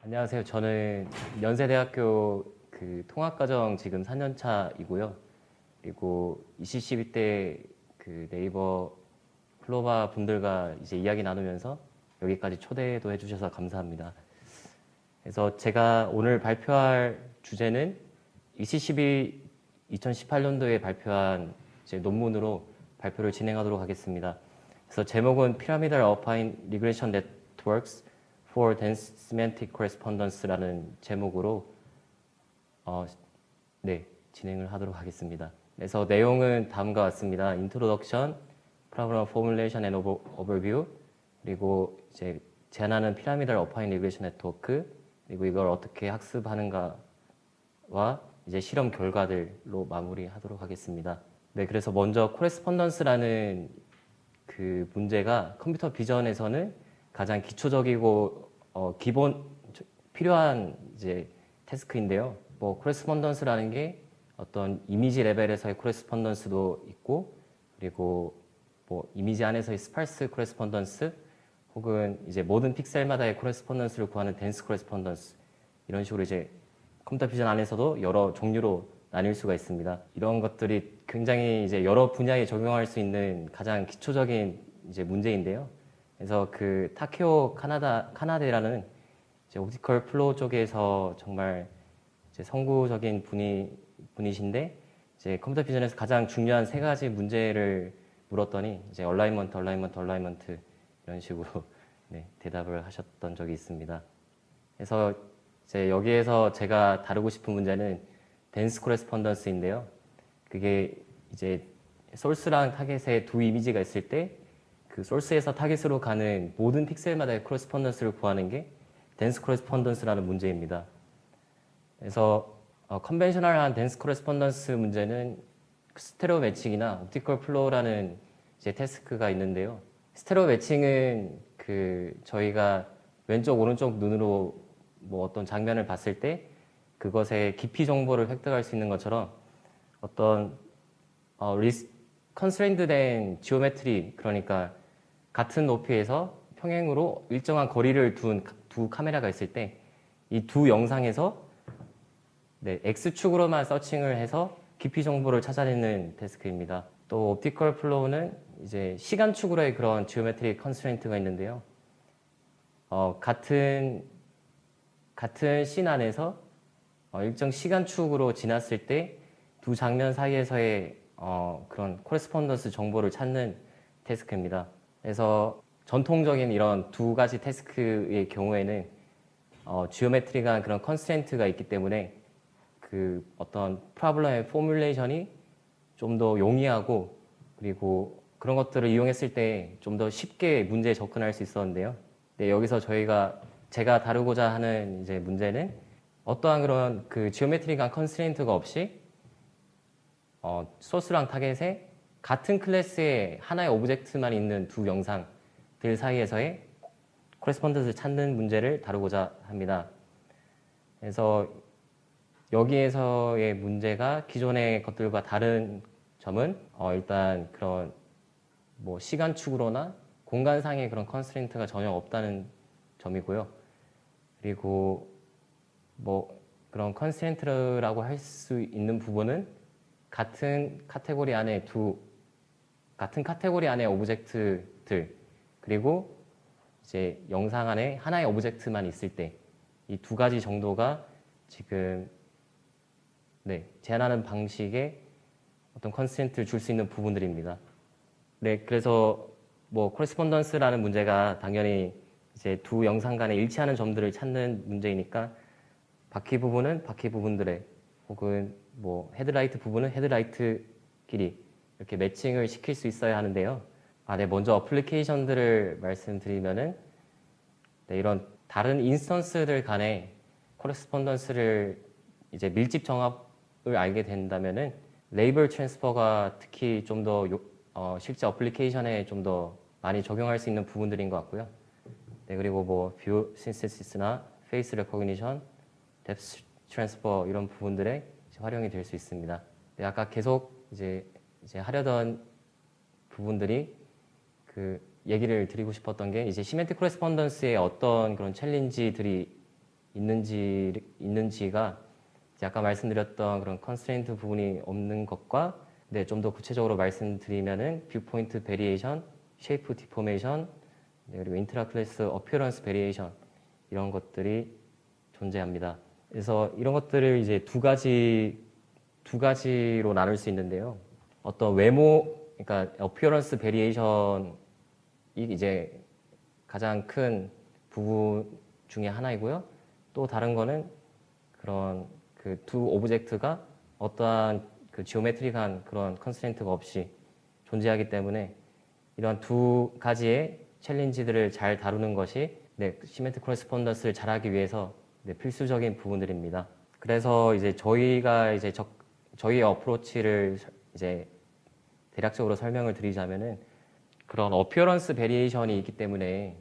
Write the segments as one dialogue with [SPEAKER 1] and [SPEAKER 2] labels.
[SPEAKER 1] 안녕하세요. 저는 연세대학교 통합과정 지금 4년 차이고요. 그리고 ECCB 때 네이버 클로바 분들과 이제 이야기 나누면서 여기까지 초대도 해주셔서 감사합니다. 그래서 제가 오늘 발표할 주제는 ECCB 2018년도에 발표한 이제 논문으로 발표를 진행하도록 하겠습니다. 그래서 제목은 Pyramidal Affine Regression Networks for Dense Semantic Correspondence라는 제목으로 진행을 하도록 하겠습니다. 그래서 내용은 다음과 같습니다. Introduction, Problem Formulation and Overview, 그리고 이제 제안하는 Pyramidal Affine Regression Network, 그리고 이걸 어떻게 학습하는가와 이제 실험 결과들로 마무리하도록 하겠습니다. 네, 그래서 먼저 코레스폰던스라는 그 문제가 컴퓨터 비전에서는 가장 기초적이고 기본 필요한 이제 태스크인데요. 뭐 코레스폰던스라는 게 어떤 이미지 레벨에서의 코레스폰던스도 있고, 그리고 뭐 이미지 안에서의 스파르스 코레스폰던스, 혹은 이제 모든 픽셀마다의 코레스폰던스를 구하는 덴스 코레스폰던스, 이런 식으로 이제 컴퓨터 비전 안에서도 여러 종류로 나뉠 수가 있습니다. 이런 것들이 굉장히 이제 여러 분야에 적용할 수 있는 가장 기초적인 이제 문제인데요. 그래서 그 타케오 카나데라는 이제 옵티컬 플로우 쪽에서 정말 이제 선구적인 분이신데, 이제 컴퓨터 비전에서 가장 중요한 세 가지 문제를 물었더니 이제 얼라이먼트 이런 식으로 대답을 하셨던 적이 있습니다. 그래서 이제 여기에서 제가 다루고 싶은 문제는 덴스 코레스폰던스인데요. 그게 이제 소스랑 타겟의 두 이미지가 있을 때 그 소스에서 타겟으로 가는 모든 픽셀마다의 코레스폰던스를 구하는 게 덴스 코레스폰던스라는 문제입니다. 그래서 컨벤셔널한 덴스 코레스폰던스 문제는 스테레오 매칭이나 옵티컬 플로우라는 이제 태스크가 있는데요. 스테레오 매칭은 저희가 왼쪽 오른쪽 눈으로 뭐 어떤 장면을 봤을 때 그것의 깊이 정보를 획득할 수 있는 것처럼 어떤 컨스트레인드된 지오메트리, 그러니까 같은 높이에서 평행으로 일정한 거리를 둔 두 카메라가 있을 때 이 두 영상에서 X축으로만 서칭을 해서 깊이 정보를 찾아내는 태스크입니다. 또 옵티컬 플로우는 이제 시간축으로의 그런 지오메트릭 컨스트레인트가 있는데요. 같은 씬 안에서 일정 시간축으로 지났을 때 두 장면 사이에서의 그런 코레스폰던스 정보를 찾는 태스크입니다. 그래서 전통적인 이런 두 가지 태스크의 경우에는 지오메트리가 그런 컨스트레인트가 있기 때문에 그 어떤 프로블럼의 포뮬레이션이 좀 더 용이하고, 그리고 그런 것들을 이용했을 때 좀 더 쉽게 문제에 접근할 수 있었는데요. 여기서 제가 다루고자 하는 이제 문제는 어떠한 그런 그 지오메트리한 컨스트레인트가 없이 소스랑 타겟에 같은 클래스의 하나의 오브젝트만 있는 두 영상들 사이에서의 코레스폰던스를 찾는 문제를 다루고자 합니다. 그래서 여기에서의 문제가 기존의 것들과 다른 점은 일단 그런 뭐 시간축으로나 공간상의 그런 컨스트레인트가 전혀 없다는 점이고요. 그리고 뭐 그런 컨스트레인트라고 할 수 있는 부분은 같은 카테고리 안에 오브젝트들, 그리고 이제 영상 안에 하나의 오브젝트만 있을 때 이 두 가지 정도가 지금 제안하는 방식의 어떤 컨스트레인트를 줄 수 있는 부분들입니다. 그래서 뭐 코레스폰던스라는 문제가 당연히 이제 두 영상 간에 일치하는 점들을 찾는 문제이니까 바퀴 부분은 바퀴 부분들의, 혹은 뭐 헤드라이트 부분은 헤드라이트끼리 이렇게 매칭을 시킬 수 있어야 하는데요. 먼저 어플리케이션들을 말씀드리면은 이런 다른 인스턴스들 간의 코레스폰던스를 이제 밀집 정합을 알게 된다면은 레이블 트랜스퍼가 특히 좀 더 실제 어플리케이션에 좀 더 많이 적용할 수 있는 부분들인 것 같고요. 그리고 뭐 뷰 신세시스나 페이스 레코그니션, 뎁스 트랜스퍼 이런 부분들에 활용이 될 수 있습니다. 아까 계속 이제 하려던 부분들이 얘기를 드리고 싶었던 게 이제 시멘틱 코레스폰던스의 어떤 그런 챌린지들이 있는지가 이제 아까 말씀드렸던 그런 컨스트레인트 부분이 없는 것과 좀 더 구체적으로 말씀드리면은 뷰포인트 베리에이션, 쉐이프 디포메이션, 그리고 인트라클래스 어피어런스 베리에이션 이런 것들이 존재합니다. 그래서 이런 것들을 이제 두 가지로 나눌 수 있는데요. 어떤 그러니까 어피어런스 베리에이션이 이제 가장 큰 부분 중에 하나이고요. 또 다른 거는 그런 그 두 오브젝트가 어떠한 그 지오메트릭한 그런 컨스트레인트가 없이 존재하기 때문에 이런 두 가지의 챌린지들을 잘 다루는 것이 시멘트 코레스폰던스를 잘하기 위해서 필수적인 부분들입니다. 그래서 이제 저희가 이제 저희의 어프로치를 이제 대략적으로 설명을 드리자면은 그런 어피어런스 베리에이션이 있기 때문에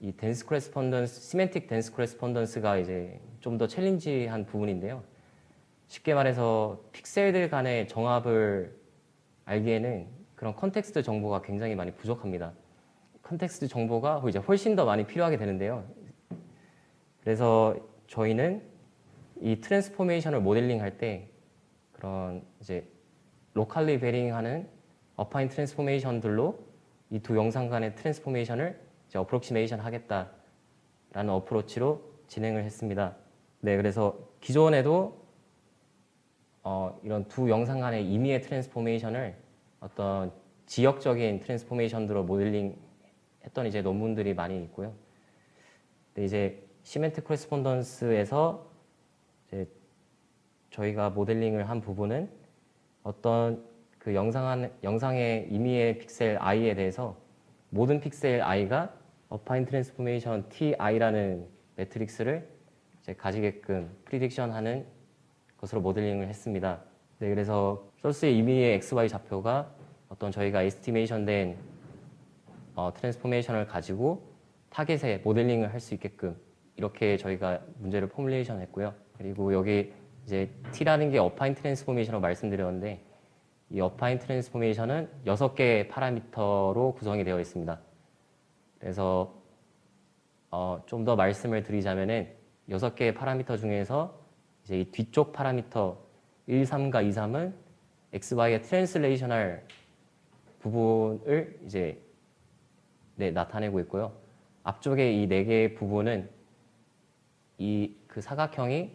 [SPEAKER 1] 이 덴스 코레스폰던스, 시멘틱 덴스 코레스폰던스가 이제 좀 더 챌린지한 부분인데요. 쉽게 말해서 픽셀들 간의 정합을 알기에는 그런 컨텍스트 정보가 굉장히 많이 부족합니다. 컨텍스트 정보가 이제 훨씬 더 많이 필요하게 되는데요. 그래서 저희는 이 트랜스포메이션을 모델링 할 때 그런 이제 로컬리 베링하는 어파인 트랜스포메이션들로 이 두 영상 간의 트랜스포메이션을 이제 어프록시메이션 하겠다라는 어프로치로 진행을 했습니다. 그래서 기존에도 이런 두 영상 간의 임의의 트랜스포메이션을 어떤 지역적인 트랜스포메이션으로 모델링 했던 이제 논문들이 많이 있고요. 근데 이제 시멘트 코레스폰던스에서 이제 저희가 모델링을 한 부분은 어떤 그 영상의 임의의 픽셀 i에 대해서 모든 픽셀 i가 어파인 트랜스포메이션 ti라는 매트릭스를 이제 가지게끔 프리딕션하는 것으로 모델링을 했습니다. 그래서 소스의 임의의 XY 좌표가 어떤 저희가 에스티메이션된 트랜스포메이션을 가지고 타겟에 모델링을 할 수 있게끔 이렇게 저희가 문제를 포뮬레이션 했고요. 그리고 여기 이제 T라는 게 어파인 트랜스포메이션으로 말씀드렸는데 이 어파인 트랜스포메이션은 6개의 파라미터로 구성이 되어 있습니다. 그래서 좀 더 말씀을 드리자면은 6개의 파라미터 중에서 이제 이 뒤쪽 파라미터 1, 3과 2, 3은 XY의 트랜슬레이셔널 부분을 이제 나타내고 있고요. 앞쪽에 이 4개의 부분은 이 그 사각형이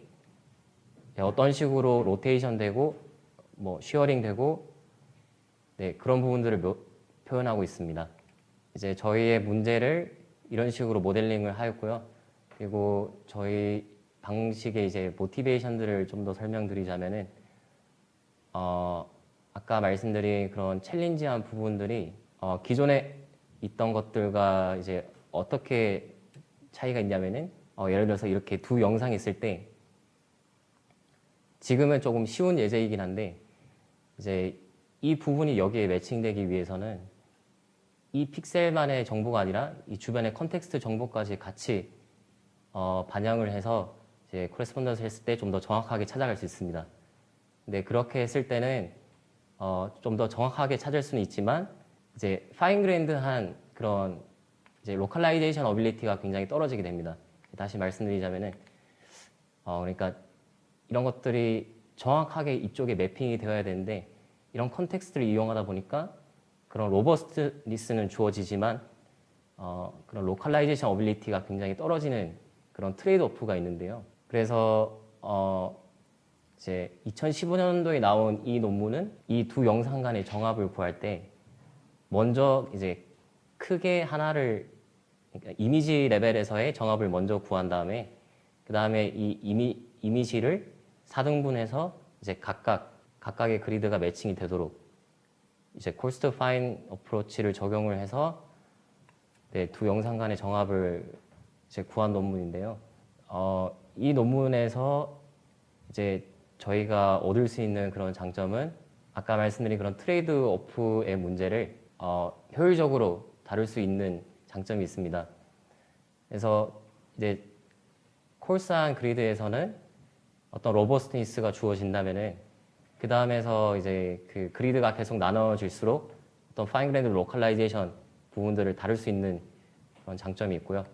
[SPEAKER 1] 어떤 식으로 로테이션 되고 뭐 쉬어링 되고 그런 부분들을 표현하고 있습니다. 이제 저희의 문제를 이런 식으로 모델링을 하였고요. 그리고 저희 방식의 이제 모티베이션들을 좀 더 설명드리자면은 아까 말씀드린 그런 챌린지한 부분들이 기존에 있던 것들과 이제 어떻게 차이가 있냐면은 예를 들어서 이렇게 두 영상이 있을 때 지금은 조금 쉬운 예제이긴 한데 이제 이 부분이 여기에 매칭되기 위해서는 이 픽셀만의 정보가 아니라 이 주변의 컨텍스트 정보까지 같이 반영을 해서 이제 코레스폰던스 했을 때 좀 더 정확하게 찾아갈 수 있습니다. 근데 그렇게 했을 때는 좀 더 정확하게 찾을 수는 있지만 이제 파인그레인드한 그런 이제 로컬라이제이션 어빌리티가 굉장히 떨어지게 됩니다. 다시 말씀드리자면은 그러니까 이런 것들이 정확하게 이쪽에 매핑이 되어야 되는데 이런 컨텍스트를 이용하다 보니까 그런 로버스트니스는 주어지지만 그런 로컬라이제이션 어빌리티가 굉장히 떨어지는 그런 트레이드 오프가 있는데요. 그래서 이제 2015년도에 나온 이 논문은 이 두 영상 간의 정합을 구할 때 먼저 이제 크게 하나를 그러니까 이미지 레벨에서의 정합을 먼저 구한 다음에 그 다음에 이 이미지를 4등분해서 이제 각각의 그리드가 매칭이 되도록 이제 콜스트 파인 어프로치를 적용을 해서 두 영상 간의 정합을 이제 구한 논문인데요. 이 논문에서 이제 저희가 얻을 수 있는 그런 장점은 아까 말씀드린 그런 트레이드 오프의 문제를 효율적으로 다룰 수 있는 장점이 있습니다. 그래서 이제 콜스한 그리드에서는 어떤 로버스트니스가 주어진다면은 그 다음에서 이제 그 그리드가 계속 나눠질수록 어떤 파인 그레인드 로컬라이제이션 부분들을 다룰 수 있는 그런 장점이 있고요.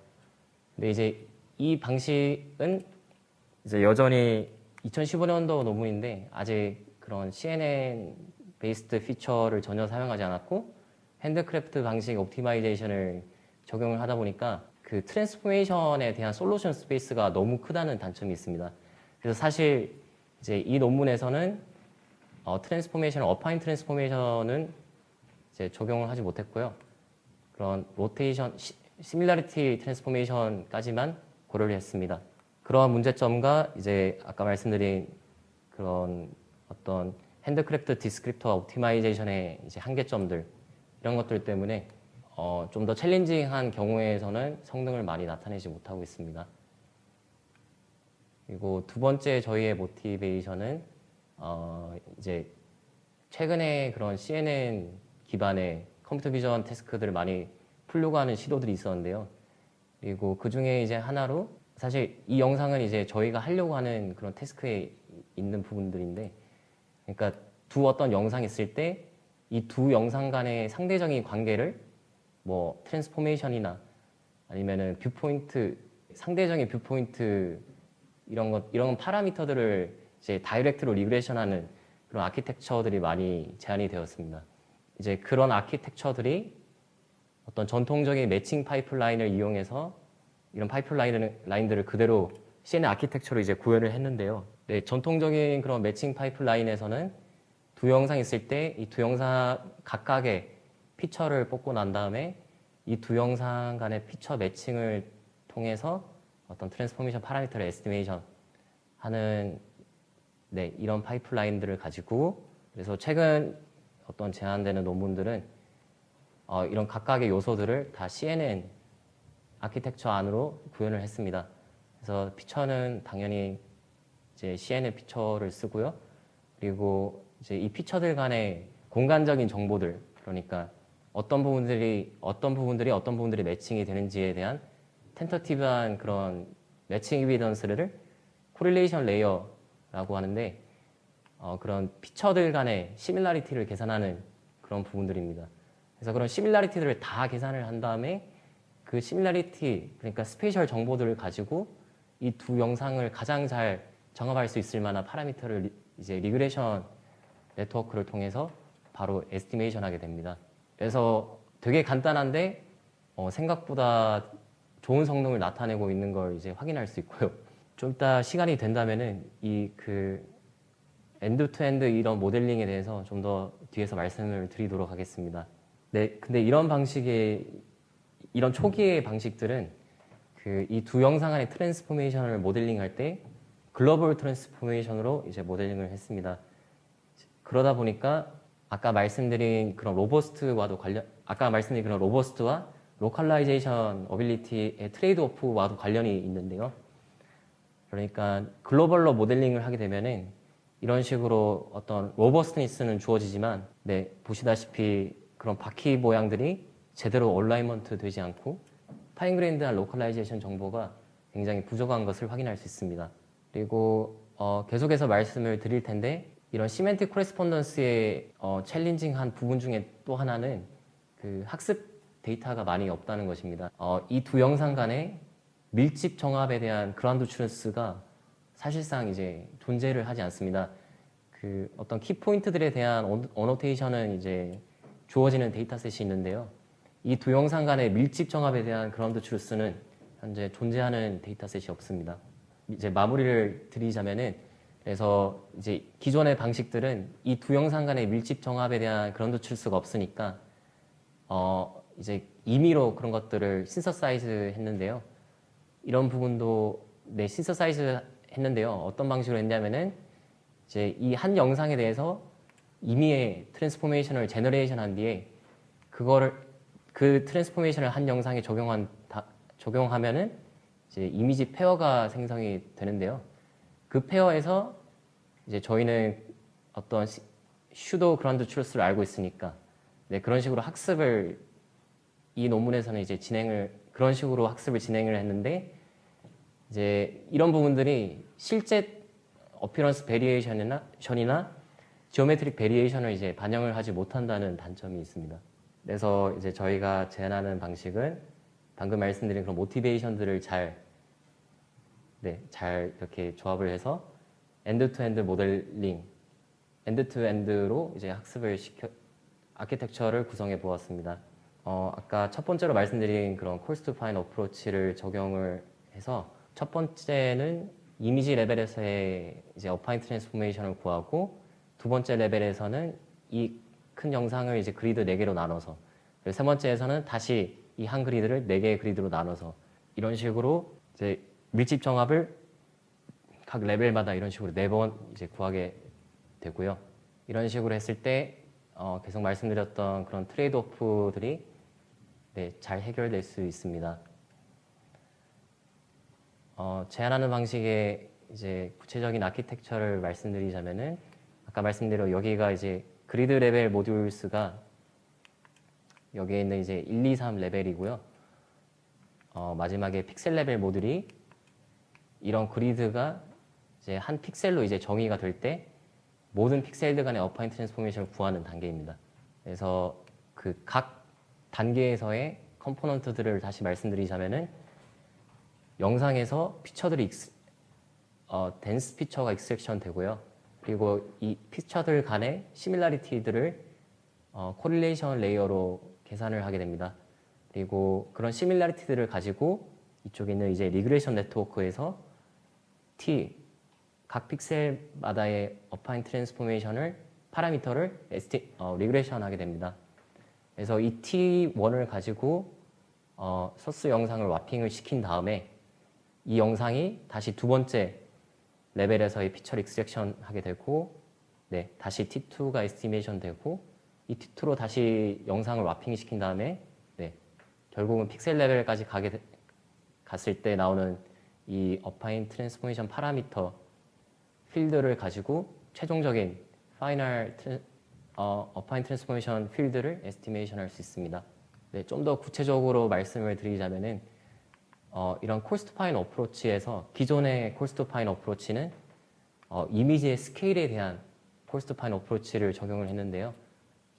[SPEAKER 1] 근데 이제 이 방식은 이제 여전히 2015년도 논문인데 아직 그런 CNN 베이스드 피처를 전혀 사용하지 않았고 핸드크래프트 방식 옵티마이제이션을 적용을 하다 보니까 그 트랜스포메이션에 대한 솔루션 스페이스가 너무 크다는 단점이 있습니다. 그래서 사실 이제 이 논문에서는 트랜스포메이션, 어파인 트랜스포메이션은 이제 적용을 하지 못했고요. 그런 로테이션, 시밀라리티 트랜스포메이션까지만 고려를 했습니다. 그러한 문제점과 이제 아까 말씀드린 그런 어떤 핸드크래프트 디스크립터 옵티마이제이션의 이제 한계점들 이런 것들 때문에 좀 더 챌린징한 경우에서는 성능을 많이 나타내지 못하고 있습니다. 그리고 두 번째 저희의 모티베이션은 이제 최근에 그런 CNN 기반의 컴퓨터 비전 태스크들을 많이 풀려고 하는 시도들이 있었는데요. 그리고 그 중에 이제 하나로 사실 이 영상은 이제 저희가 하려고 하는 그런 태스크에 있는 부분들인데, 그러니까 두 어떤 영상이 있을 때 이 두 영상 간의 상대적인 관계를 뭐 트랜스포메이션이나 아니면은 뷰포인트, 상대적인 뷰포인트 이런 파라미터들을 이제 다이렉트로 리그레션하는 그런 아키텍처들이 많이 제안이 되었습니다. 이제 그런 아키텍처들이 어떤 전통적인 매칭 파이프라인을 이용해서 이런 파이프라인들을 그대로 CNN 아키텍처로 이제 구현을 했는데요. 네, 전통적인 그런 매칭 파이프라인에서는 두 영상이 있을 때 이 두 영상 각각의 피처를 뽑고 난 다음에 이 두 영상 간의 피처 매칭을 통해서 어떤 트랜스포메이션 파라미터를 에스티메이션 하는 네, 이런 파이프라인들을 가지고, 그래서 최근 어떤 제안되는 논문들은 이런 각각의 요소들을 다 CNN 아키텍처 안으로 구현을 했습니다. 그래서 피처는 당연히 이제 CNN 피처를 쓰고요. 그리고 이제 이 피처들 간의 공간적인 정보들, 그러니까 어떤 부분들이 어떤 부분들이 매칭이 되는지에 대한 텐터티브한 그런 매칭 에비던스를 코릴레이션 레이어라고 하는데 그런 피처들 간의 시밀라리티를 계산하는 그런 부분들입니다. 그래서 그런 시밀라리티들을 다 계산을 한 다음에 그 시밀라리티, 그러니까 스페셜 정보들을 가지고 이 두 영상을 가장 잘 정합할 수 있을 만한 파라미터를 이제 리그레션 네트워크를 통해서 바로 에스티메이션 하게 됩니다. 그래서 되게 간단한데 생각보다 좋은 성능을 나타내고 있는 걸 이제 확인할 수 있고요. 좀 이따 시간이 된다면은 이 그 엔드 투 엔드 이런 모델링에 대해서 좀 더 뒤에서 말씀을 드리도록 하겠습니다. 네, 근데 이런 초기의 방식들은 그 이 두 영상 안의 트랜스포메이션을 모델링할 때 글로벌 트랜스포메이션으로 이제 모델링을 했습니다. 그러다 보니까 아까 말씀드린 그런 로버스트와 로컬라이제이션 어빌리티의 트레이드 오프와도 관련이 있는데요. 그러니까 글로벌로 모델링을 하게 되면은 이런 식으로 어떤 로버스트니스는 주어지지만, 네, 보시다시피 그런 바퀴 모양들이 제대로 얼라이먼트 되지 않고 파인그레인드한 로컬라이제이션 정보가 굉장히 부족한 것을 확인할 수 있습니다. 그리고 계속해서 말씀을 드릴 텐데, 이런 시멘틱 코레스폰던스의 챌린징한 부분 중에 또 하나는 그 학습 데이터가 많이 없다는 것입니다. 이 두 영상 간의 밀집 정합에 대한 그라운드 트루스가 사실상 이제 존재를 하지 않습니다. 그 어떤 키 포인트들에 대한 어노테이션은 이제 주어지는 데이터셋이 있는데요. 이 두 영상 간의 밀집 정합에 대한 그라운드 트루스는 현재 존재하는 데이터셋이 없습니다. 이제 마무리를 드리자면은, 그래서 이제 기존의 방식들은 이 두 영상 간의 밀집 정합에 대한 그라운드 트루스가 없으니까 이제 임의로 그런 것들을 신서사이즈 했는데요. 이런 부분도 네, 신서사이즈 했는데요. 어떤 방식으로 했냐면은 이제 이 한 영상에 대해서 임의의 트랜스포메이션을 제너레이션한 뒤에 그 트랜스포메이션을 한 영상에 적용하면은 이제 이미지 페어가 생성이 되는데요. 그 페어에서 이제 저희는 어떤 슈도 그라운드 트루스를 알고 있으니까, 네, 그런 식으로 이 논문에서는 이제 그런 식으로 학습을 진행을 했는데, 이제 이런 부분들이 실제 어피런스 베리에이션이나 지오메트릭 베리에이션을 이제 반영을 하지 못한다는 단점이 있습니다. 그래서 이제 저희가 제안하는 방식은 방금 말씀드린 그런 모티베이션들을 잘 네, 잘 이렇게 조합을 해서 엔드-투-엔드 모델링, 엔드-투-엔드로 이제 학습을 시켜 아키텍처를 구성해 보았습니다. 아까 첫 번째로 말씀드린 그런 콜스-투-파인 어프로치를 적용을 해서 첫 번째는 이미지 레벨에서의 이제 어파인 트랜스포메이션을 구하고 두 번째 레벨에서는 이 큰 영상을 이제 그리드 4개로 나눠서 그리고 세 번째에서는 다시 이 한 그리드를 4개의 그리드로 나눠서 이런 식으로 이제 밀집 정합을 각 레벨마다 이런 식으로 4번 이제 구하게 되고요. 이런 식으로 했을 때 계속 말씀드렸던 그런 트레이드 오프들이 네, 잘 해결될 수 있습니다. 제안하는 방식의 이제 구체적인 아키텍처를 말씀드리자면은 아까 말씀드린 여기가 이제 그리드 레벨 모듈스가 여기에 있는 이제 1, 2, 3 레벨이고요. 마지막에 픽셀 레벨 모듈이 이런 그리드가 이제 한 픽셀로 이제 정의가 될 때 모든 픽셀들 간의 어파인 트랜스포메이션을 구하는 단계입니다. 그래서 그 각 단계에서의 컴포넌트들을 다시 말씀드리자면은 영상에서 피처들이 덴스 피처가 익스트랙션 되고요. 그리고 이 피처들 간의 시밀라리티들을 코릴레이션 레이어로 계산을 하게 됩니다. 그리고 그런 시밀라리티들을 가지고 이쪽에 있는 이제 리그레이션 네트워크에서 각 픽셀마다의 어파인 트랜스포메이션을 파라미터를 리그레이션 하게 됩니다. 그래서 이 T1을 가지고 소스 영상을 와핑을 시킨 다음에 이 영상이 다시 두 번째 레벨에서의 피처 익스트랙션 하게 되고 네, 다시 T2가 에스티메이션 되고 이 T2로 다시 영상을 와핑 시킨 다음에 네, 결국은 픽셀 레벨까지 갔을 때 나오는 이 어파인 트랜스포메이션 파라미터 필드를 가지고 최종적인 파이널 어파인 트랜스포메이션 필드를 에스티메이션 할 수 있습니다. 네, 좀 더 구체적으로 말씀을 드리자면은 이런 콜스투파인 어프로치에서 기존의 콜스투파인 어프로치는 이미지의 스케일에 대한 콜스투파인 어프로치를 적용을 했는데요.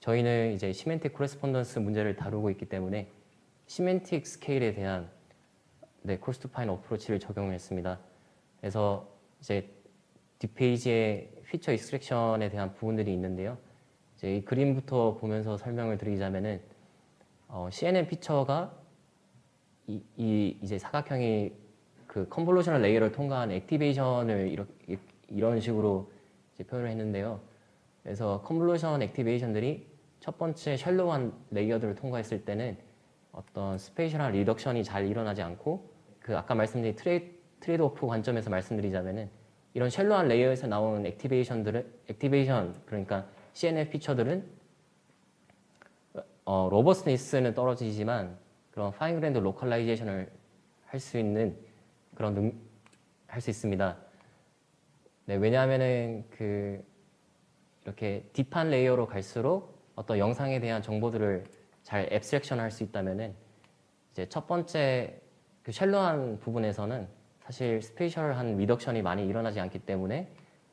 [SPEAKER 1] 저희는 이제 시멘틱 코레스폰던스 문제를 다루고 있기 때문에 시멘틱 스케일에 대한 네, 콜스투파인 어프로치를 적용했습니다. 그래서 이제 뒷페이지의 피처 익스트랙션에 대한 부분들이 있는데요. 이제 이 그림부터 보면서 설명을 드리자면은 CNN 피처가 이제 사각형이 그 컨볼루셔널 레이어를 통과한 액티베이션을 이런 식으로 이제 표현을 했는데요. 그래서 컨볼루션 액티베이션들이 첫 번째 셜로우한 레이어들을 통과했을 때는 어떤 스페이셜한 리덕션이 잘 일어나지 않고 그 아까 말씀드린 트레이드 오프 관점에서 말씀드리자면은 이런 셜로우한 레이어에서 나오는 액티베이션 그러니까 CNF 피처들은 로버스니스는 떨어지지만 그런 파인 그랜드 로컬라이제이션을 할 수 있는 그런 할 수 있습니다. 네, 왜냐하면은 이렇게 딥한 레이어로 갈수록 어떤 영상에 대한 정보들을 잘 앱스트랙션 할 수 있다면은 이제 첫 번째 그 셜로한 부분에서는 사실 스페이셜한 리덕션이 많이 일어나지 않기 때문에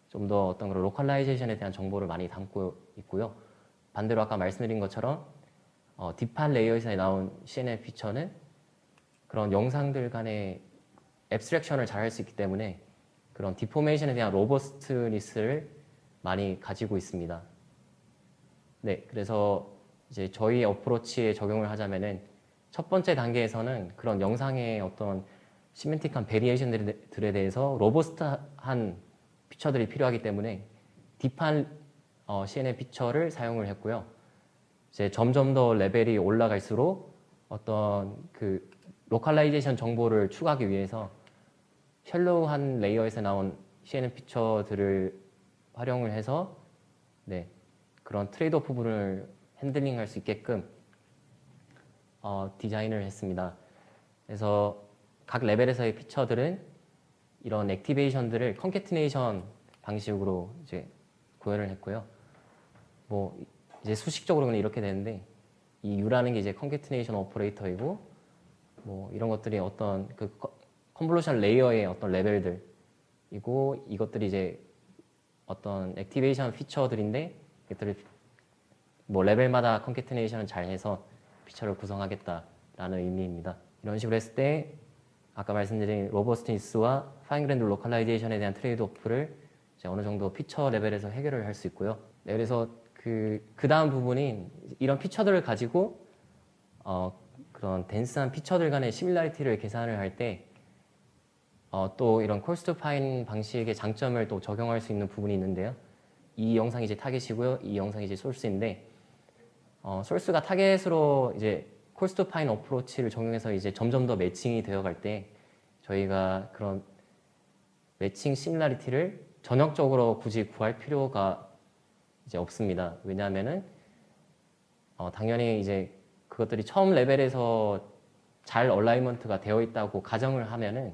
[SPEAKER 1] 좀 더 어떤 그런 로컬라이제이션에 대한 정보를 많이 담고 있고요. 반대로 아까 말씀드린 것처럼 딥한 레이어에서 나온 CNN 피처는 그런 영상들 간의 앱스트랙션을 잘 할 수 있기 때문에 그런 디포메이션에 대한 로버스트니스를 많이 가지고 있습니다. 네, 그래서 이제 저희 어프로치에 적용을 하자면은 첫 번째 단계에서는 그런 영상의 어떤 시멘틱한 베리에이션들에 대해서 로버스트한 피처들이 필요하기 때문에 딥한 CNN 피처를 사용을 했고요. 이제 점점 더 레벨이 올라갈수록 어떤 그 로컬라이제이션 정보를 추가하기 위해서 셜로우한 레이어에서 나온 CNN 피처들을 활용을 해서 네, 그런 트레이드오프 부분을 핸들링할 수 있게끔 디자인을 했습니다. 그래서 각 레벨에서의 피처들은 이런 액티베이션들을 컨캐티네이션 방식으로 이제 구현을 했고요. 뭐 이제 수식적으로는 이렇게 되는데 이 U라는 게 이제 컨캐티네이션 오퍼레이터이고 뭐 이런 것들이 어떤 그 컨볼루션 레이어의 어떤 레벨들이고 이것들이 이제 어떤 액티베이션 피처들인데 이것들을 뭐 레벨마다 컨캐티네이션을 잘 해서 피처를 구성하겠다라는 의미입니다. 이런 식으로 했을 때 아까 말씀드린 로버스트니스와 파인 그레인드 로컬라이제이션에 대한 트레이드 오프를 이제 어느 정도 피처 레벨에서 해결을 할 수 있고요. 네, 그래서 그 다음 부분인 이런 피처들을 가지고 그런 덴스한 피처들 간의 시밀라리티를 계산을 할 때 또 이런 콜스 투 파인 방식의 장점을 또 적용할 수 있는 부분이 있는데요. 이 영상이 이제 타겟이고요. 이 영상이 이제 소스인데 소스가 타겟으로 이제 콜스 투 파인 어프로치를 적용해서 이제 점점 더 매칭이 되어 갈 때 저희가 그런 매칭 시밀라리티를 전역적으로 굳이 구할 필요가 이제 없습니다. 왜냐하면은 당연히 이제 그것들이 처음 레벨에서 잘 얼라이먼트가 되어 있다고 가정을 하면은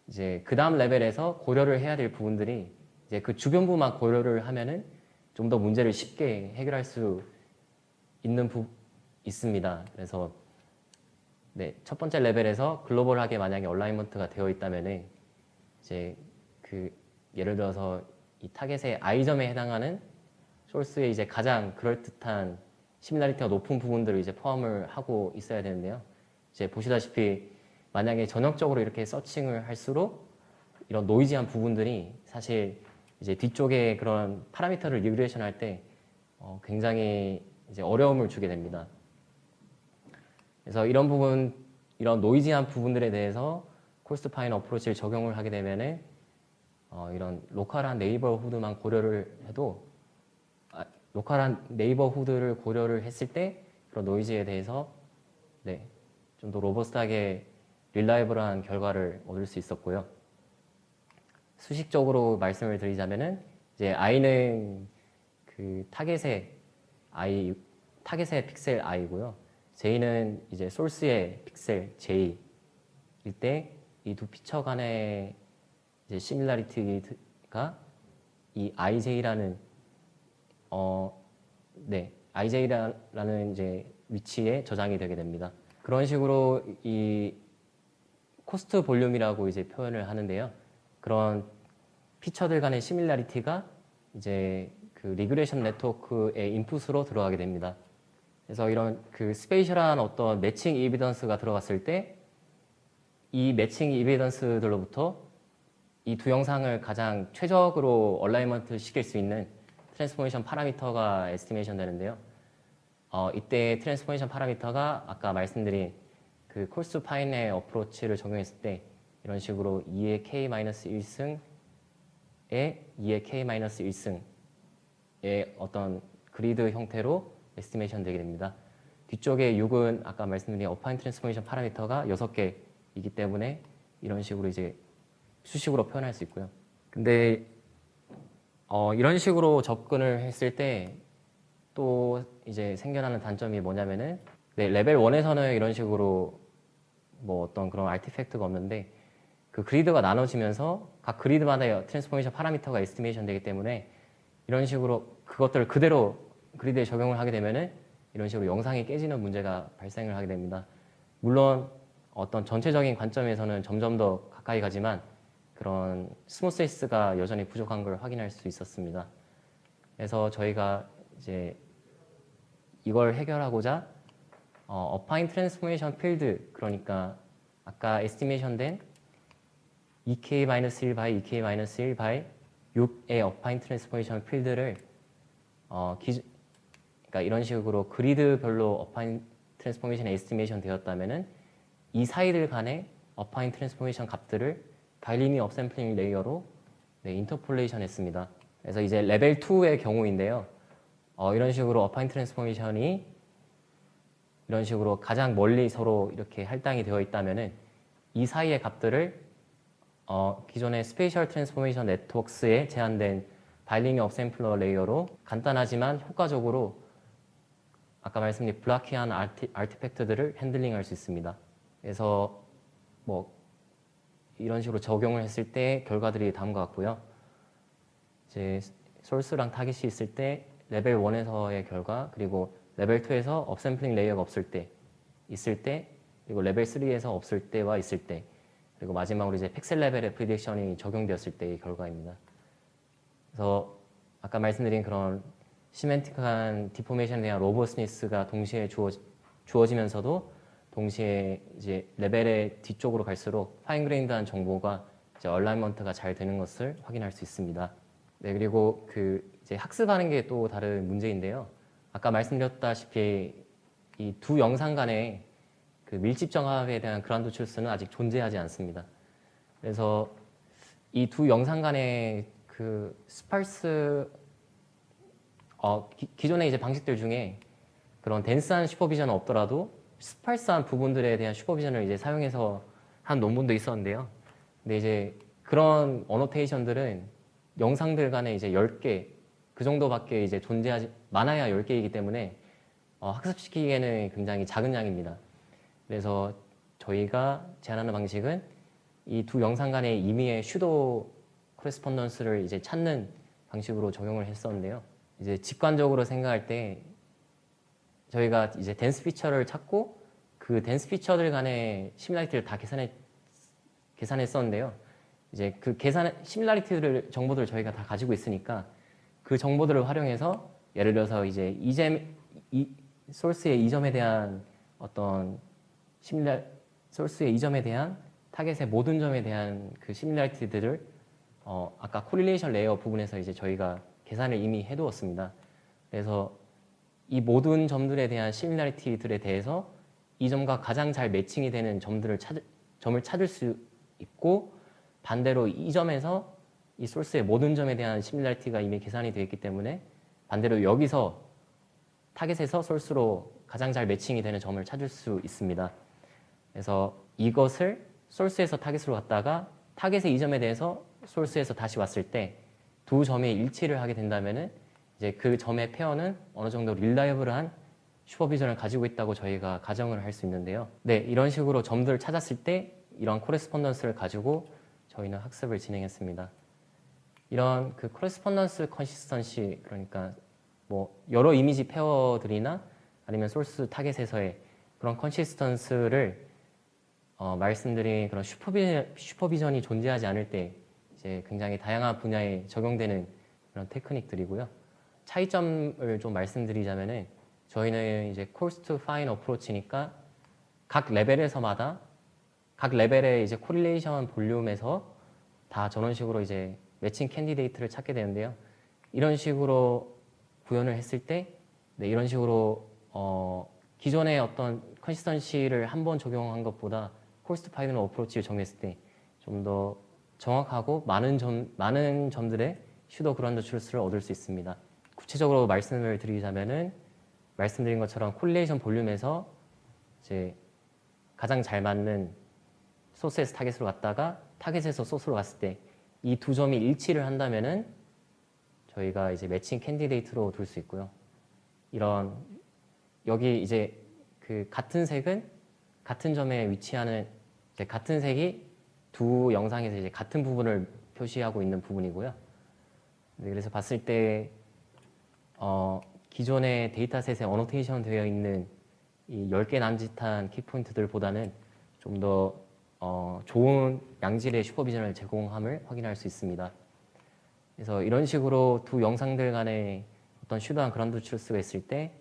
[SPEAKER 1] 이제 그 다음 레벨에서 고려를 해야 될 부분들이 이제 그 주변부만 고려를 하면은 좀 더 문제를 쉽게 해결할 수 있습니다. 그래서 네, 첫 번째 레벨에서 글로벌하게 만약에 얼라이먼트가 되어 있다면은 이제 예를 들어서 이 타겟의 I점에 해당하는 소스의 이제 가장 그럴듯한 시밀라리티가 높은 부분들을 이제 포함을 하고 있어야 되는데요. 이제 보시다시피 만약에 전역적으로 이렇게 서칭을 할수록 이런 노이지한 부분들이 사실 이제 뒤쪽에 그런 파라미터를 리그레이션 할 때 굉장히 이제 어려움을 주게 됩니다. 그래서 이런 부분, 이런 노이지한 부분들에 대해서 콜스 투 파인 어프로치를 적용을 하게 되면은 이런 로컬한 네이버후드만 고려를 해도 로컬한 네이버후드를 고려를 했을 때 그런 노이즈에 대해서 네, 좀 더 로버스트하게 릴라이블한 결과를 얻을 수 있었고요. 수식적으로 말씀을 드리자면은 이제 i는 그 타겟의 픽셀 i고요. j는 이제 소스의 픽셀 j일 때 이 두 피처 간의 이제 시밀라리티가 이 ij라는 ij라는 이제 위치에 저장이 되게 됩니다. 그런 식으로 이 코스트 볼륨이라고 이제 표현을 하는데요. 그런 피처들 간의 시밀라리티가 이제 그 리그레이션 네트워크의 인풋으로 들어가게 됩니다. 그래서 이런 그 스페이셜한 어떤 매칭 이비던스가 들어갔을 때 이 매칭 이비던스들로부터 이 두 영상을 가장 최적으로 얼라이먼트 시킬 수 있는 트랜스포메이션 파라미터가 에스티메이션 되는데요. 이때 트랜스포메이션 파라미터가 아까 말씀드린 그 콜스 투 파인의 어프로치를 적용했을 때 이런 식으로 2의 k-1승에 2의 k-1승의 어떤 그리드 형태로 에스티메이션 되게 됩니다. 뒤쪽에 6은 아까 말씀드린 어파인 트랜스포메이션 파라미터가 6개이기 때문에 이런 식으로 이제 수식으로 표현할 수 있고요. 근데 이런 식으로 접근을 했을 때 또 이제 생겨나는 단점이 뭐냐면은 네, 레벨 1에서는 이런 식으로 뭐 어떤 그런 아티팩트가 없는데 그 그리드가 나눠지면서 각 그리드마다 트랜스포메이션 파라미터가 에스티메이션 되기 때문에 이런 식으로 그것들을 그대로 그리드에 적용을 하게 되면은 이런 식으로 영상이 깨지는 문제가 발생을 하게 됩니다. 물론 어떤 전체적인 관점에서는 점점 더 가까이 가지만 그런 스무스니스가 여전히 부족한 걸 확인할 수 있었습니다. 그래서 저희가 이제 이걸 해결하고자 어파인 트랜스포메이션 필드, 그러니까 아까 에스티메이션 된 2k-1 by 2k-1 by 6의 어파인 트랜스포메이션 필드를 그러니까 이런 식으로 그리드별로 어파인 트랜스포메이션 에스티메이션 되었다면은 이 사이들 간의 어파인 트랜스포메이션 값들을 바이리니어 업샘플링 레이어로 인터폴레이션 했습니다. 그래서 이제 레벨 2의 경우인데요. 이런 식으로 어파인 트랜스포메이션이 이런 식으로 가장 멀리 서로 이렇게 할당이 되어 있다면은 이 사이의 값들을 기존의 스페이셜 트랜스포메이션 네트워크스에 제한된 바이리니어 업샘플러 레이어로 간단하지만 효과적으로 아까 말씀드린 블라키한 아티팩트들을 핸들링할 수 있습니다. 그래서 뭐 이런 식으로 적용을 했을 때 결과들이 다음과 같고요. 이제 소스랑 타깃이 있을 때 레벨 1에서의 결과, 그리고 레벨 2에서 업샘플링 레이어가 없을 때, 있을 때, 그리고 레벨 3에서 없을 때와 있을 때, 그리고 마지막으로 이제 픽셀 레벨의 프리딕션이 적용되었을 때의 결과입니다. 그래서 아까 말씀드린 그런 시멘틱한 디포메이션에 대한 로버스니스가 동시에 주어지면서도 동시에 이제 레벨의 뒤쪽으로 갈수록 파인 그레인드한 정보가 이제 얼라이먼트가 잘 되는 것을 확인할 수 있습니다. 네, 그리고 이제 학습하는 게 또 다른 문제인데요. 아까 말씀드렸다시피 이 두 영상 간의 그 밀집 정합에 대한 그라운드 트루스는 아직 존재하지 않습니다. 그래서 이 두 영상 간의 그 스팔스 기존의 이제 방식들 중에 그런 덴스한 슈퍼비전은 없더라도 스팔스한 부분들에 대한 슈퍼비전을 이제 사용해서 한 논문도 있었는데요. 근데 이제 그런 어노테이션들은 영상들 간에 이제 10개 그 정도밖에 이제 존재하지 많아야 10개이기 때문에 학습시키기에는 굉장히 작은 양입니다. 그래서 저희가 제안하는 방식은 이 두 영상 간의 임의의 슈도 코레스폰던스를 이제 찾는 방식으로 적용을 했었는데요. 이제 직관적으로 생각할 때 저희가 이제 덴스 피처를 찾고 그 덴스 피처들 간의 시밀라리티를 다 계산했었는데요. 이제 그 시밀라리티들 정보들을 저희가 다 가지고 있으니까 그 정보들을 활용해서 예를 들어서 이제 소스의 이점에 대한 어떤 소스의 이점에 대한 타겟의 모든 점에 대한 그 시밀라리티들을 아까 코릴레이션 레이어 부분에서 이제 저희가 계산을 이미 해두었습니다. 그래서 이 모든 점들에 대한 시밀라리티들에 대해서 이 점과 가장 잘 매칭이 되는 점을 찾을 수 있고 반대로 이 점에서 이 소스의 모든 점에 대한 시밀라리티가 이미 계산이 되어 있기 때문에 반대로 여기서 타겟에서 소스로 가장 잘 매칭이 되는 점을 찾을 수 있습니다. 그래서 이것을 소스에서 타겟으로 갔다가 타겟의 이 점에 대해서 소스에서 다시 왔을 때 두 점의 일치를 하게 된다면은 이제 그 점의 페어는 어느 정도 릴라이블한 슈퍼비전을 가지고 있다고 저희가 가정을 할 수 있는데요. 네, 이런 식으로 점들을 찾았을 때 이런 코레스폰던스를 가지고 저희는 학습을 진행했습니다. 이런 그 코레스폰던스 컨시스턴시, 그러니까 뭐 여러 이미지 페어들이나 아니면 소스 타겟에서의 그런 컨시스턴스를 말씀드린 그런 슈퍼비전이 존재하지 않을 때 이제 굉장히 다양한 분야에 적용되는 그런 테크닉들이고요. 차이점을 좀 말씀드리자면은 저희는 이제 coarse to fine 어프로치니까 각 레벨에서마다 각 레벨의 이제 코릴레이션 볼륨에서 다 저런 식으로 이제 매칭 캔디데이트를 찾게 되는데요. 이런 식으로 구현을 했을 때, 네, 이런 식으로 기존의 어떤 컨시스턴시를 한 번 적용한 것보다 coarse to fine 어프로치를 정했을 때 좀 더 정확하고 많은 점들의 슈도 그라운드 트루스를 얻을 수 있습니다. 구체적으로 말씀을 드리자면은 말씀드린 것처럼 콜리레이션 볼륨에서 이제 가장 잘 맞는 소스에서 타겟으로 갔다가 타겟에서 소스로 갔을 때 이 두 점이 일치를 한다면은 저희가 이제 매칭 캔디데이트로 둘 수 있고요. 이런 여기 이제 그 같은 색은 같은 점에 위치하는 이제 같은 색이 두 영상에서 이제 같은 부분을 표시하고 있는 부분이고요. 네, 그래서 봤을 때 기존의 데이터셋에 어노테이션 되어 있는 이 10개 남짓한 키포인트들보다는 좀 더 좋은 양질의 슈퍼비전을 제공함을 확인할 수 있습니다. 그래서 이런 식으로 두 영상들 간의 어떤 슈도한 그라운드 트루스가 있을 때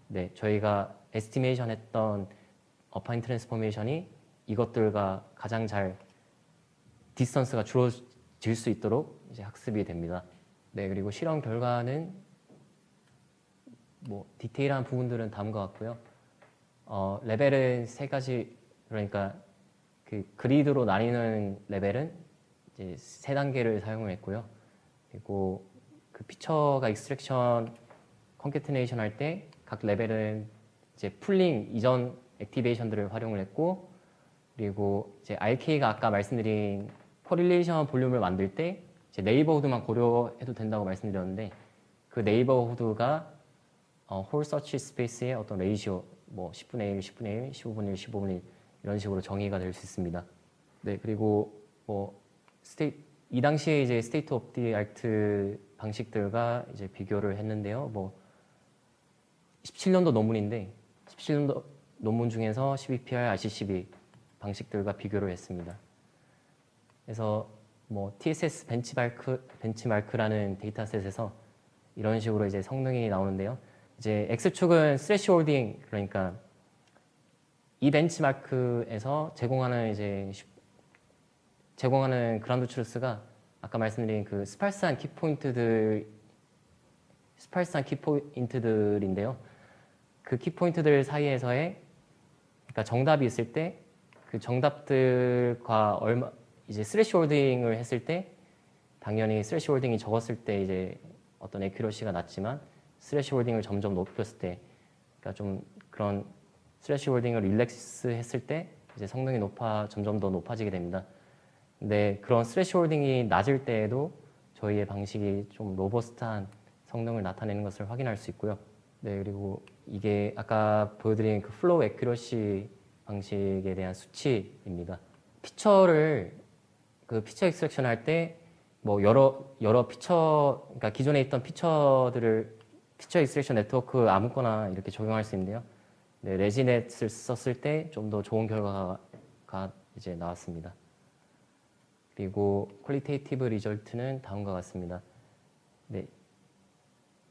[SPEAKER 1] 네, 저희가 에스티메이션 했던 어파인 트랜스포메이션이 이것들과 가장 잘 디스턴스가 줄어질 수 있도록 이제 학습이 됩니다. 네, 그리고 실험 결과는 뭐 디테일한 부분들은 다음과 같고요. 레벨은 세 가지, 그러니까 그 그리드로 나뉘는 레벨은 이제 세 단계를 사용했고요. 그리고 그 피처가 익스트랙션 컨캐티네이션 할 때 각 레벨은 이제 풀링 이전 액티베이션들을 활용을 했고, 그리고 이제 RK가 아까 말씀드린 코릴레이션 볼륨을 만들 때 이제 네이버후드만 고려해도 된다고 말씀드렸는데 그 네이버후드가 홀 서치 스페이스의 어떤 레이시오 뭐 10분의 1, 10분의 1, 15분의 1, 15분의 1 이런 식으로 정의가 될 수 있습니다. 네, 그리고 뭐 이 당시에 이제 스테이트 오브 디 아트 방식들과 이제 비교를 했는데요. 뭐 17년도 논문인데 17년도 논문 중에서 CBPR, RC12 방식들과 비교를 했습니다. 그래서 뭐 TSS 벤치마크라는 데이터셋에서 이런 식으로 이제 성능이 나오는데요. 이제 X축은 스레시홀딩, 그러니까 이 벤치마크에서 제공하는 이제 제공하는 그라운드 트루스가 아까 말씀드린 그 스팔스한 키포인트들인데요. 그 키포인트들 사이에서의 그러니까 정답이 있을 때 그 정답들과 이제 스레시홀딩을 했을 때 당연히 스레시홀딩이 적었을 때 이제 어떤 에큐러시가 낮지만 스레시홀딩을 점점 높였을 때 그러니까 좀 그런 스레시홀딩을 릴렉스 했을 때 이제 성능이 점점 더 높아지게 됩니다. 근데 그런 스레시홀딩이 낮을 때에도 저희의 방식이 좀 로버스트한 성능을 나타내는 것을 확인할 수 있고요. 네, 그리고 이게 아까 보여드린 그 플로우 에큐러시 방식에 대한 수치입니다. 피처를 그 피처 익스트랙션 할 때 뭐 여러 피처, 그러니까 기존에 있던 피처들을 피처 익스트랙션 네트워크 아무거나 이렇게 적용할 수 있는데요. 네, 레지넷을 썼을 때 좀 더 좋은 결과가 이제 나왔습니다. 그리고 퀄리테이티브 리절트는 다음과 같습니다. 네,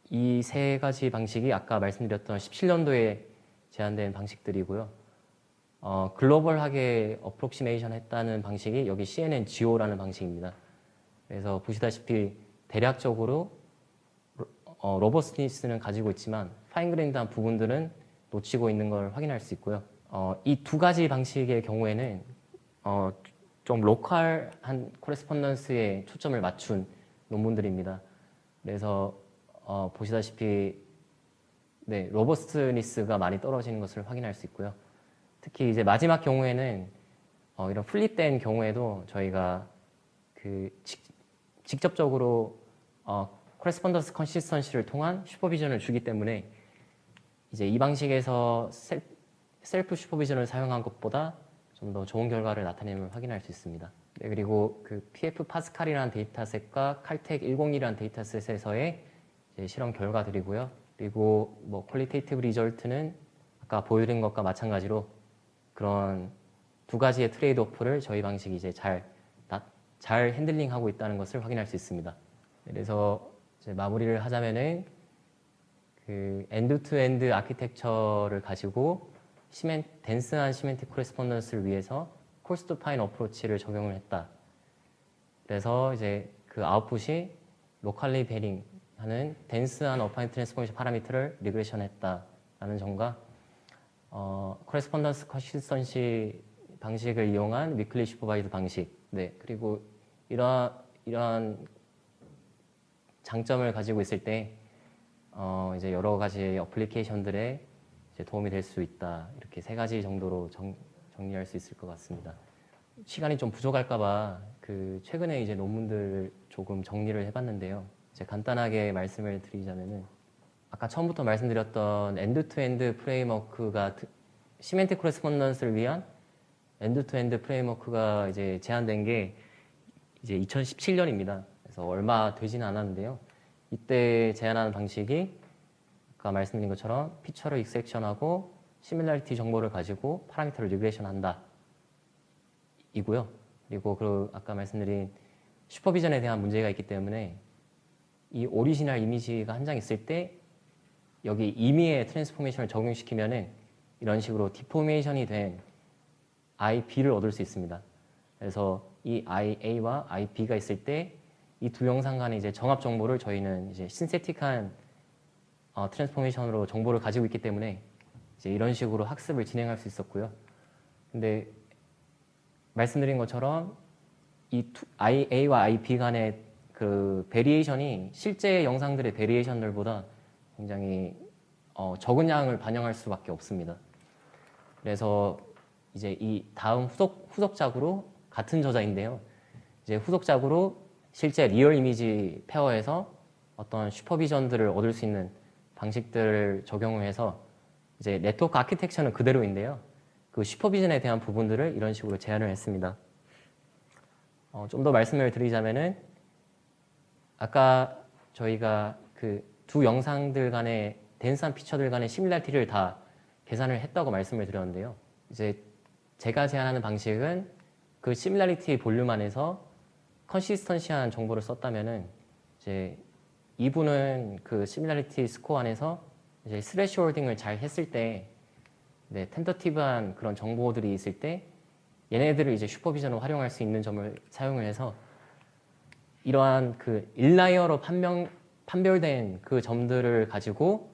[SPEAKER 1] 이 세 가지 방식이 아까 말씀드렸던 17년도에 제안된 방식들이고요. 글로벌하게 어프록시메이션 했다는 방식이 여기 CNN-GEO라는 방식입니다. 그래서 보시다시피 대략적으로 로버스트니스는 가지고 있지만 파인그레인드한 부분들은 놓치고 있는 걸 확인할 수 있고요. 이 두 가지 방식의 경우에는 좀 로컬한 코레스폰던스에 초점을 맞춘 논문들입니다. 그래서 보시다시피 네, 로버스트니스가 많이 떨어지는 것을 확인할 수 있고요. 특히 이제 마지막 경우에는 이런 플립된 경우에도 저희가 그 직접적으로 코레스폰던스 컨시스턴시를 통한 슈퍼비전을 주기 때문에 이제 이 방식에서 셀프 슈퍼비전을 사용한 것보다 좀 더 좋은 결과를 나타냄을 확인할 수 있습니다. 네, 그리고 그 PF 파스칼이라는 데이터셋과 칼텍 101이라는 데이터셋에서의 이제 실험 결과들이고요. 그리고 뭐 퀄리테이티브 리절트는 아까 보여드린 것과 마찬가지로 그런 두 가지의 트레이드 오프를 저희 방식이 이제 잘 핸들링하고 있다는 것을 확인할 수 있습니다. 그래서 이제 마무리를 하자면은 그 엔드-투-엔드 아키텍처를 가지고 덴스한 시멘틱 코레스폰던스를 위해서 콜스-투-파인 어프로치를 적용을 했다. 그래서 이제 그 아웃풋이 로컬리 베링하는 덴스한 어파인 트랜스포메이션 파라미터를 리그레션 했다라는 점과 코레스폰던스 컨시스턴시 방식을 이용한 위클리 슈퍼바이드 방식, 네, 그리고 이러한 장점을 가지고 있을 때 이제 여러 가지 어플리케이션들에 이제 도움이 될 수 있다. 이렇게 세 가지 정도로 정리할 수 있을 것 같습니다. 시간이 좀 부족할까봐 그 최근에 이제 논문들 조금 정리를 해봤는데요. 이제 간단하게 말씀을 드리자면은 아까 처음부터 말씀드렸던 엔드-투-엔드 프레임워크가 시멘틱 코레스폰던스를 위한 엔드-투-엔드 프레임워크가 이제 제안된 게 이제 2017년입니다. 그래서 얼마 되지는 않았는데요. 이때 제안하는 방식이 아까 말씀드린 것처럼 피처를 익스트랙션하고 시밀러리티 정보를 가지고 파라미터를 리그레이션한다 이고요. 그리고 아까 말씀드린 슈퍼비전에 대한 문제가 있기 때문에 이 오리지널 이미지가 한 장 있을 때 여기 임의의 트랜스포메이션을 적용시키면은 이런 식으로 디포메이션이 된 IB를 얻을 수 있습니다. 그래서 이 IA와 IB가 있을 때 이 두 영상 간의 이제 정합 정보를 저희는 이제 신세틱한 트랜스포메이션으로 정보를 가지고 있기 때문에 이제 이런 식으로 학습을 진행할 수 있었고요. 근데 말씀드린 것처럼 이 IA-와 IB 간의 그 베리에이션이 실제 영상들의 베리에이션들보다 굉장히 적은 양을 반영할 수밖에 없습니다. 그래서 이제 이 다음 후속작으로 같은 저자인데요. 이제 후속작으로 실제 리얼 이미지 페어에서 어떤 슈퍼비전들을 얻을 수 있는 방식들을 적용을 해서 이제 네트워크 아키텍처는 그대로인데요. 그 슈퍼비전에 대한 부분들을 이런 식으로 제안을 했습니다. 좀 더 말씀을 드리자면은 아까 저희가 그 두 영상들 간의 덴스한 피처들 간의 시밀라리티를 다 계산을 했다고 말씀을 드렸는데요. 이제 제가 제안하는 방식은 그 시밀라리티 볼륨 안에서 컨시스턴시한 정보를 썼다면은 이제 이분은 그 시밀라리티 스코어 안에서 이제 스레시홀딩을 잘 했을 때 네, 텐더티브한 그런 정보들이 있을 때 얘네들을 이제 슈퍼비전을 활용할 수 있는 점을 사용을 해서 이러한 그 일라이어로 판별된 그 점들을 가지고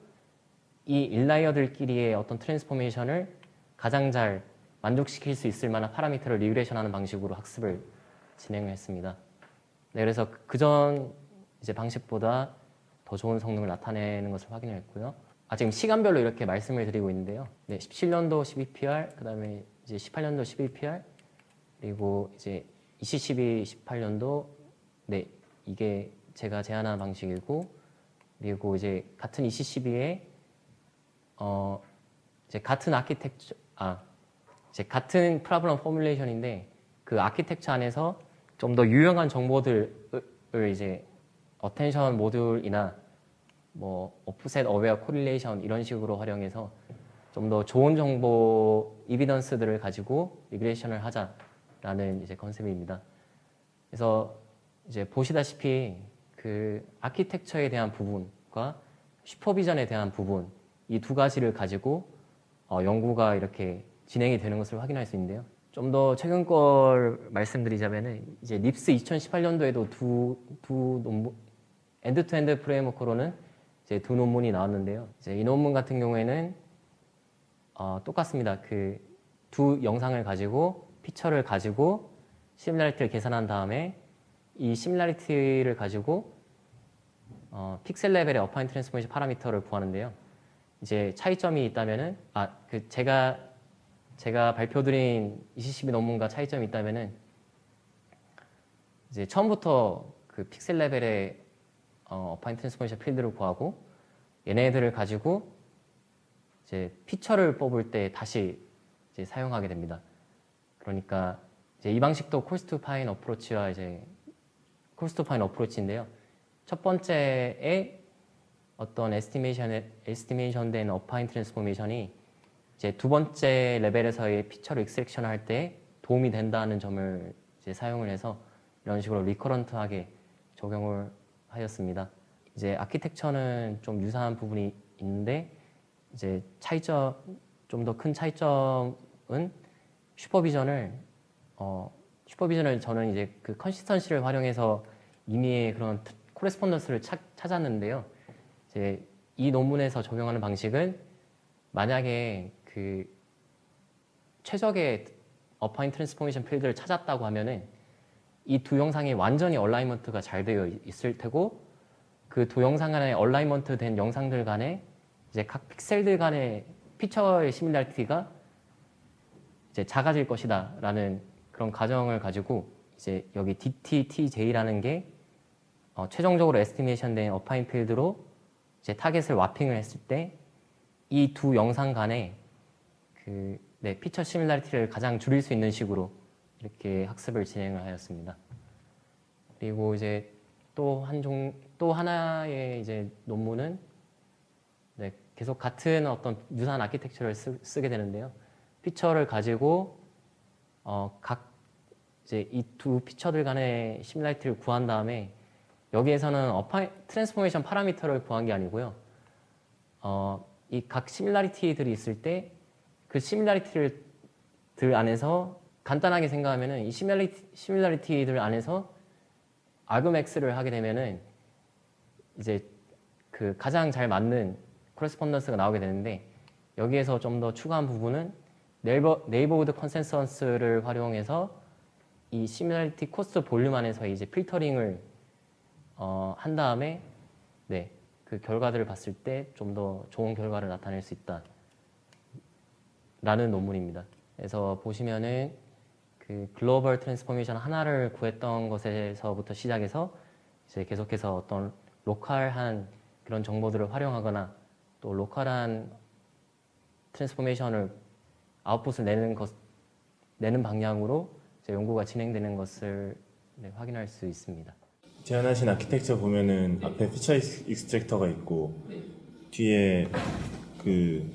[SPEAKER 1] 이 일라이어들끼리의 어떤 트랜스포메이션을 가장 잘 만족시킬 수 있을 만한 파라미터를 리그레이션하는 방식으로 학습을 진행을 했습니다. 네, 그래서 그전 이제 방식보다 더 좋은 성능을 나타내는 것을 확인했고요. 지금 시간별로 이렇게 말씀을 드리고 있는데요. 네, 17년도 12PR, 그다음에 이제 18년도 11PR, 그리고 이제 2012, 18년도 네, 이게 제가 제안한 방식이고, 그리고 이제 같은 2012에 이제 같은 아키텍처 이제 같은 프로블럼 포뮬레이션인데 그 아키텍처 안에서 좀 더 유용한 정보들을 이제 어텐션 모듈이나 뭐 오프셋 어웨어 코릴레이션 이런 식으로 활용해서 좀 더 좋은 정보 이비던스들을 가지고 리그레이션을 하자라는 이제 컨셉입니다. 그래서 이제 보시다시피 그 아키텍처에 대한 부분과 슈퍼비전에 대한 부분 이 두 가지를 가지고 연구가 이렇게 진행이 되는 것을 확인할 수 있는데요. 좀 더 최근 걸 말씀드리자면은 이제 립스 2018년도에도 두 논문 엔드-투-엔드 프레임워크로는 이제 두 논문이 나왔는데요. 이제 이 논문 같은 경우에는 똑같습니다. 그 두 영상을 가지고 피처를 가지고 시뮬라리티를 계산한 다음에 이 시뮬라리티를 가지고 픽셀 레벨의 어파인 트랜스포메이션 파라미터를 구하는데요. 이제 차이점이 있다면은 그 제가 발표드린 2012 논문과 차이점이 있다면은 이제 처음부터 그 픽셀 레벨의 어파인 트랜스포메이션 필드를 구하고 얘네들을 가지고 이제 피처를 뽑을 때 다시 이제 사용하게 됩니다. 그러니까 이제 이 방식도 콜스투 파인 어프로치와 이제 콜스투 파인 어프로치인데요. 첫 번째에 어떤 에스티메이션 된 어파인 트랜스포메이션이 이제 두 번째 레벨에서의 피처를 익스트랙션 할 때 도움이 된다는 점을 이제 사용을 해서 이런 식으로 리커런트하게 적용을 하였습니다. 이제 아키텍처는 좀 유사한 부분이 있는데 이제 차이점 좀 더 큰 차이점은 슈퍼비전을 저는 이제 그 컨시스턴시를 활용해서 임의의 그런 코레스폰던스를 찾았는데요. 이제 이 논문에서 적용하는 방식은 만약에 그 최적의 어파인 트랜스포메이션 필드를 찾았다고 하면은 이 두 영상이 완전히 얼라이먼트가 잘 되어 있을 테고 그 두 영상 간에 얼라이먼트 된 영상들 간에 이제 각 픽셀들 간의 피처의 시밀라리티가 이제 작아질 것이다라는 그런 가정을 가지고 이제 여기 DTTJ라는 게 최종적으로 에스티메이션된 어파인 필드로 이제 타겟을 와핑을 했을 때 이 두 영상 간의 그 피처 시밀라리티를 가장 줄일 수 있는 식으로 이렇게 학습을 진행을 하였습니다. 그리고 이제 또 하나의 이제 논문은 계속 같은 어떤 유사한 아키텍처를 쓰게 되는데요. 피처를 가지고 각 이제 이 두 피처들 간의 시밀라리티를 구한 다음에 여기에서는 트랜스포메이션 파라미터를 구한 게 아니고요. 이 각 시밀라리티들이 있을 때 그 시밀라리티들 안에서 간단하게 생각하면은 이 시밀라리티들 안에서 아그맥스를 하게 되면은 이제 그 가장 잘 맞는 코레스폰던스가 나오게 되는데 여기에서 좀 더 추가한 부분은 네이버후드 컨센서스를 활용해서 이 시밀라리티 코스트 볼륨 안에서 이제 필터링을 한 다음에 그 결과들을 봤을 때 좀 더 좋은 결과를 나타낼 수 있다 라는 논문입니다. 그래서 보시면은 그 글로벌 트랜스포메이션 하나를 구했던 것에서부터 시작해서 이제 계속해서 어떤 로컬한 그런 정보들을 활용하거나 또 로컬한 트랜스포메이션을 아웃풋을 내는 방향으로 이제 연구가 진행되는 것을 확인할 수 있습니다.
[SPEAKER 2] 제안하신 아키텍처 보면은 앞에 피처 익스트랙터가 있고 뒤에 그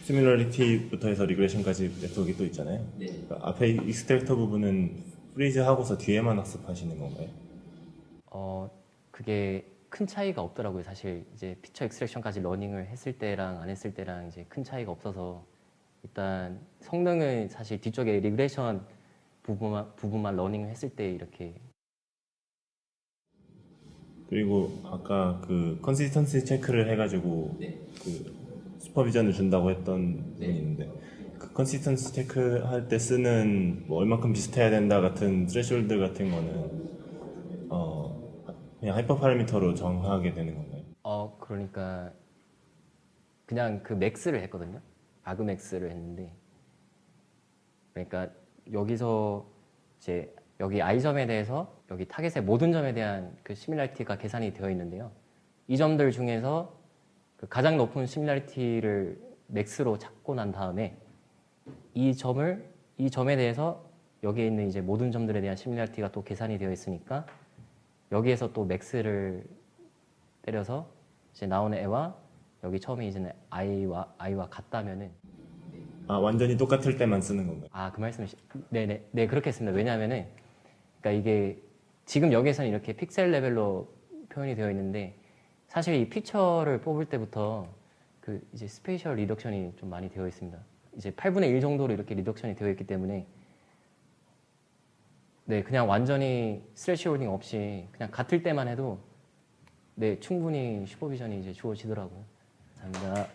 [SPEAKER 2] 시뮬러리티부터 해서 리그레이션까지 네트워크가 또 있잖아요. 그러니까 앞에 익스트랙터 부분은 프리즈 하고서 뒤에만 학습하시는 건가요?
[SPEAKER 1] 그게 큰 차이가 없더라고요. 사실 이제 피처 익스트랙션까지 러닝을 했을 때랑 안 했을 때랑 이제 큰 차이가 없어서 일단 성능은 사실 뒤쪽에 리그레이션 부분만 러닝을 했을 때 이렇게.
[SPEAKER 2] 그리고 아까 그 컨시스턴시 체크를 해가지고 그 슈퍼비전을 준다고 했던 분이 있는데 그 컨시스턴시 체크 할 때 쓰는 뭐 얼마큼 비슷해야 된다 같은 스레시홀드 같은 거는 그냥 하이퍼 파라미터로 정하게 되는 건가요?
[SPEAKER 1] 그러니까 그냥 그 맥스를 했거든요. 아그맥스를 했는데, 그러니까 여기서 이제 여기 i점에 대해서 여기 타겟의 모든 점에 대한 그 시밀라리티가 계산이 되어 있는데요. 이 점들 중에서 그 가장 높은 시밀라리티를 맥스로 찾고 난 다음에 이 점에 대해서 여기에 있는 이제 모든 점들에 대한 시밀라리티가 또 계산이 되어 있으니까 여기에서 또 맥스를 때려서 이제 나오는 애와 여기 처음에 이제는 i와 같다면은
[SPEAKER 2] 완전히 똑같을 때만 쓰는 건가요?
[SPEAKER 1] 그 말씀이시. 네, 그렇게 했습니다. 왜냐하면은 그러니까 이게 지금 여기에서는 이렇게 픽셀 레벨로 표현이 되어 있는데 사실 이 픽처를 뽑을 때부터 그 이제 스페이셜 리덕션이 좀 많이 되어 있습니다. 이제 8분의 1 정도로 이렇게 리덕션이 되어 있기 때문에 네, 그냥 완전히 스트레치홀딩 없이 그냥 같을 때만 해도 네, 충분히 슈퍼비전이 이제 주어지더라고요. 감사합니다.